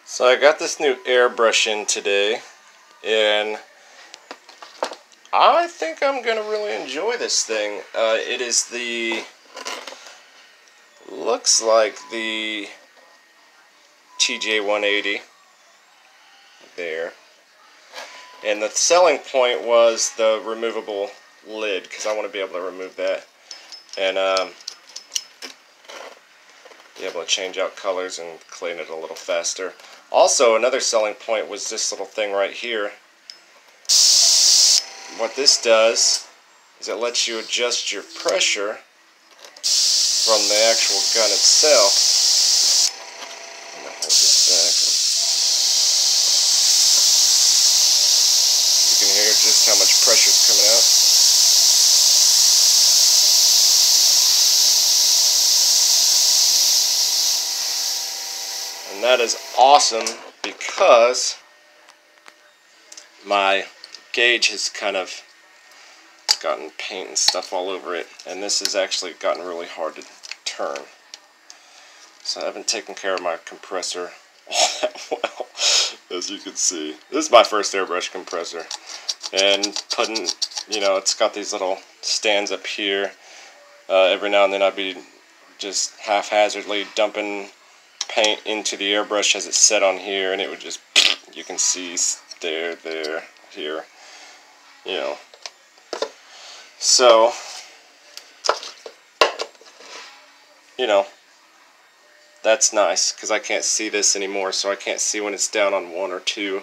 So I got this new airbrush in today, and I think I'm going to really enjoy this thing. It is looks like the TJ180 there. And the selling point was the removable lid, because I want to be able to remove that and be able to change out colors and clean it a little faster. Also, another selling point was this little thing right here. What this does is it lets you adjust your pressure from the actual gun itself. I'm gonna hold this back. You can hear just how much pressure is coming out. And that is awesome because my gauge has kind of gotten paint and stuff all over it, and this has actually gotten really hard to turn. So I haven't taken care of my compressor all that well, as you can see. This is my first airbrush compressor, and putting, it's got these little stands up here. Every now and then I'd be just haphazardly dumping paint into the airbrush as it's set on here, and it would just, you can see there, here, so, that's nice, because I can't see this anymore, so I can't see when it's down on 1 or 2,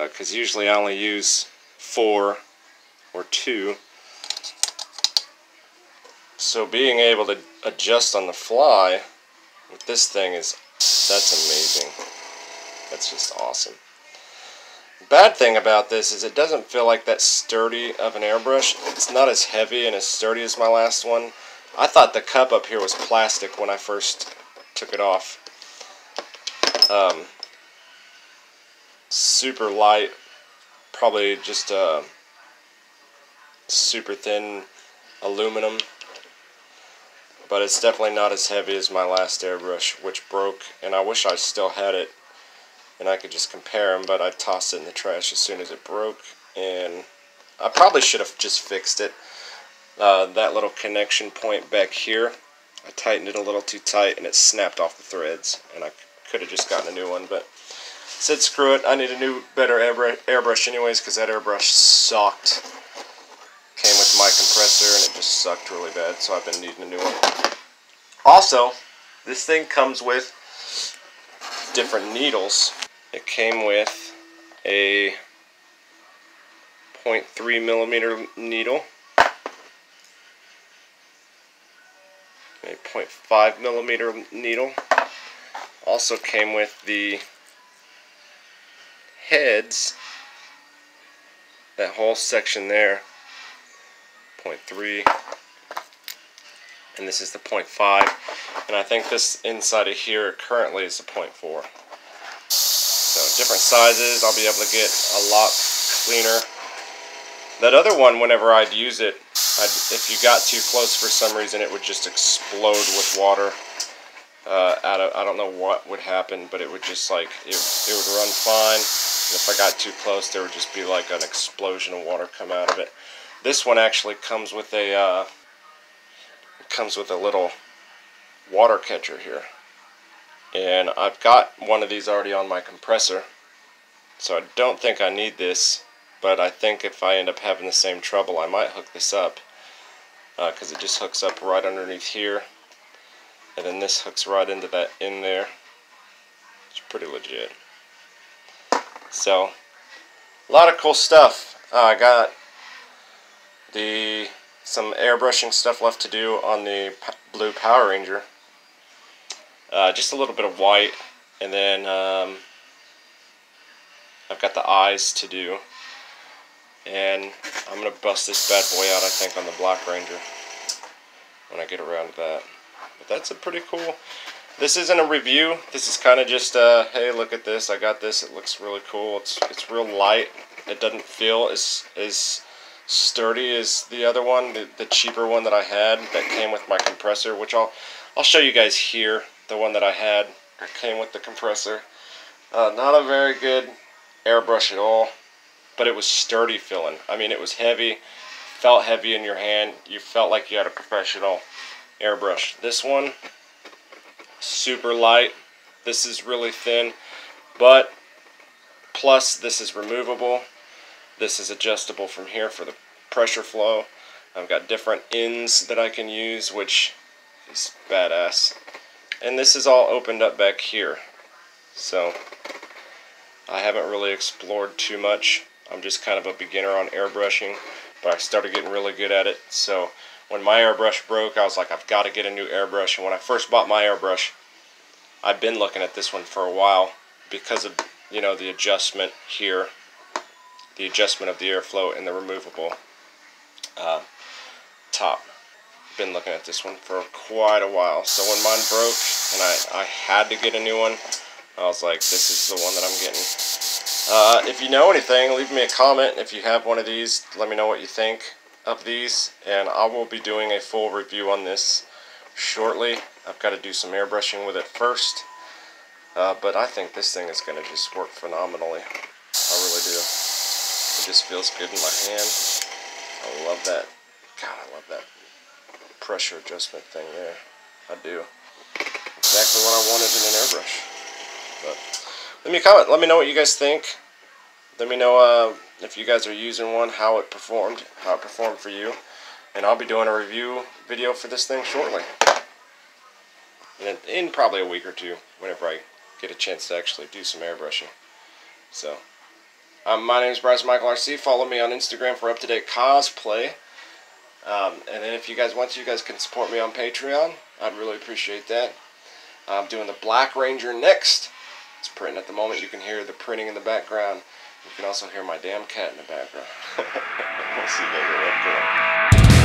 because usually I only use 4 or 2, so being able to adjust on the fly with this thing that's amazing. That's just awesome. The bad thing about this is it doesn't feel like that sturdy of an airbrush. It's not as heavy and as sturdy as my last one. I thought the cup up here was plastic when I first took it off. Super light, probably just super thin aluminum, but it's definitely not as heavy as my last airbrush, which broke, and I wish I still had it and I could just compare them, but I tossed it in the trash as soon as it broke, and I probably should have just fixed it. That little connection point back here, I tightened it a little too tight and it snapped off the threads, and I could have just gotten a new one, but said screw it, I need a new, better airbrush anyways, because that airbrush sucked. Came with my compressor and it just sucked really bad, so I've been needing a new one. Also, this thing comes with different needles. It came with a 0.3 millimeter needle, a 0.5 millimeter needle. Also came with the heads, that whole section there, 0.3, and this is the 0.5, and I think this inside of here currently is the 0.4. So different sizes, I'll be able to get a lot cleaner. That other one, whenever I'd use it, if you got too close for some reason, it would just explode with water. I don't know what would happen, but it would just like, it would run fine. And if I got too close, there would just be like an explosion of water come out of it. This one actually comes with a little water catcher here, and I've got one of these already on my compressor, so I don't think I need this. But I think if I end up having the same trouble, I might hook this up, because it just hooks up right underneath here, and then this hooks right into that in there. It's pretty legit. So, a lot of cool stuff. I got some airbrushing stuff left to do on the blue Power Ranger. Just a little bit of white, and then I've got the eyes to do. And I'm going to bust this bad boy out, I think, on the Black Ranger when I get around to that. But that's a pretty cool. This isn't a review. This is kind of just hey, look at this. I got this. It looks really cool. It's real light. It doesn't feel as sturdy as the other one, the cheaper one that I had that came with my compressor, which I'll show you guys here. The one that I had that came with the compressor. Not a very good airbrush at all, but it was sturdy feeling. I mean, it was heavy, felt heavy in your hand. You felt like you had a professional airbrush. This one, super light. This is really thin, but plus this is removable. This is adjustable from here for the pressure flow. I've got different ends that I can use, which is badass. And this is all opened up back here. So I haven't really explored too much. I'm just kind of a beginner on airbrushing, but I started getting really good at it. So when my airbrush broke, I was like, I've got to get a new airbrush. And when I first bought my airbrush, I've been looking at this one for a while because of, you know, the adjustment here, the adjustment of the airflow and the removable top. Been looking at this one for quite a while. So when mine broke and I had to get a new one, I was like, this is the one that I'm getting. If you know anything, leave me a comment. If you have one of these, let me know what you think of these, and I will be doing a full review on this shortly. I've got to do some airbrushing with it first, but I think this thing is going to just work phenomenally. I really do. It just feels good in my hand. I love that. God, I love that pressure adjustment thing there. I do. Exactly what I wanted in an airbrush. But let me comment. Let me know what you guys think. Let me know if you guys are using one, how it performed for you. And I'll be doing a review video for this thing shortly. In probably a week or two, whenever I get a chance to actually do some airbrushing. So, my name is Bryce Michael RC. Follow me on Instagram for up-to-date cosplay. And then if you guys want to, you guys can support me on Patreon. I'd really appreciate that. I'm doing the Black Ranger next. It's printing at the moment. You can hear the printing in the background. You can also hear my damn cat in the background. We'll see you later.